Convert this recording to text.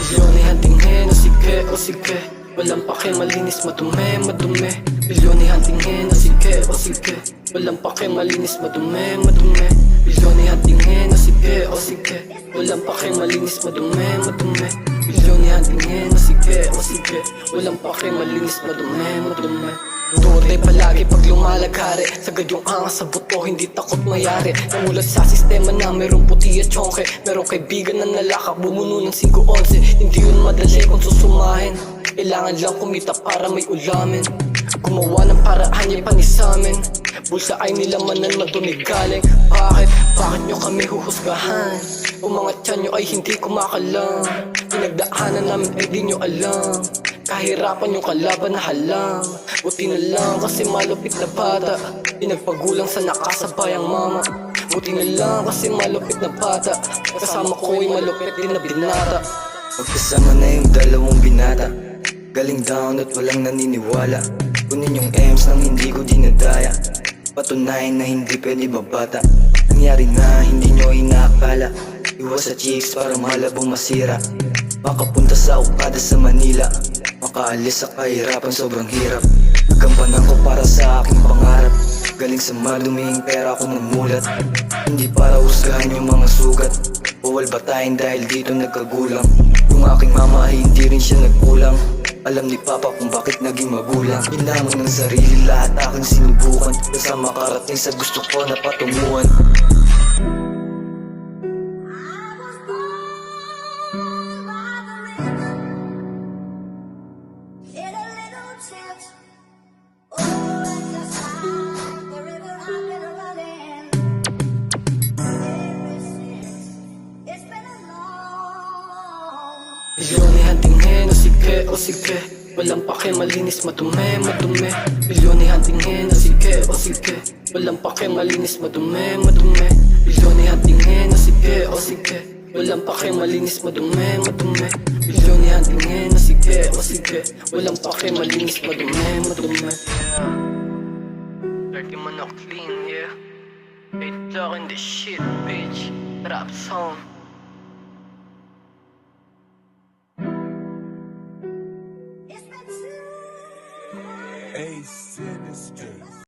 Milyoni hantingin o sige walang pake, malinis, madumi, madumi. Milyoni hantingin o sige walang pake, malinis, madumi, madumi. Milyoni hantingin o sige walang pake, malinis, madumi, madumi. Milyoni hantingin o sige walang pake, malinis, madumi, madumi. Tutoy palagi pag lumalagari, sagad yung angas sa buto, hindi takot mayari. Namulat sa sistema na merong puti at chonke. Merong kaibigan na nalakak, bumuno ng 5-11. Hindi yun madali kung susumahin, kailangan lang kumita para may ulamin. Gumawa ng paraan niya panisamin, bulsa ay nilamanan, madumi galing. Bakit nyo kami huhusgahan? Kung mga tiyan nyo ay hindi kumakalam, pinagdaanan namin ay di nyo alam. Kahirapan yung kalaban na halang, buti na lang kasi malupit na bata, pinagpagulang sa nakasabayang mama. Buti na lang kasi malupit na bata, kasama ko ay malupit din na binata. Magkasama na yung dalawang binata, galing down at walang naniniwala. Kunin yung M's nang hindi ko dinadaya, patunayan na hindi pwede babata. Nangyari na hindi nyo inaakala, iwas sa chicks para malabong masira. Makapunta sa Okada sa Manila, makaalis sa kahirapan, sobrang hirap. Nagampanan ko para sa aking pangarap, galing sa maduming pera ko namulat. Hindi para husgahan yung mga sugat, bawal batayin dahil dito nagkagulang. Yung aking mama ay hindi rin siya nagkulang, alam ni Papa kung bakit naging magulang. Hinamon ng sarili lahat aking sinubukan, basta makarating sa gusto ko na patunguhan. Milyoni hantingin o sige walang pake, malinis, madumi, madumi. Milyoni hantingin o sige walang pake, malinis, madumi, madumi. Milyoni hantingin o sige walang pake, malinis, madumi, madumi. Milyoni hantingin o sige walang pake, malinis, madumi, madumi. Dirty man o clean, yeah. They talking this shit, bitch. Trap song.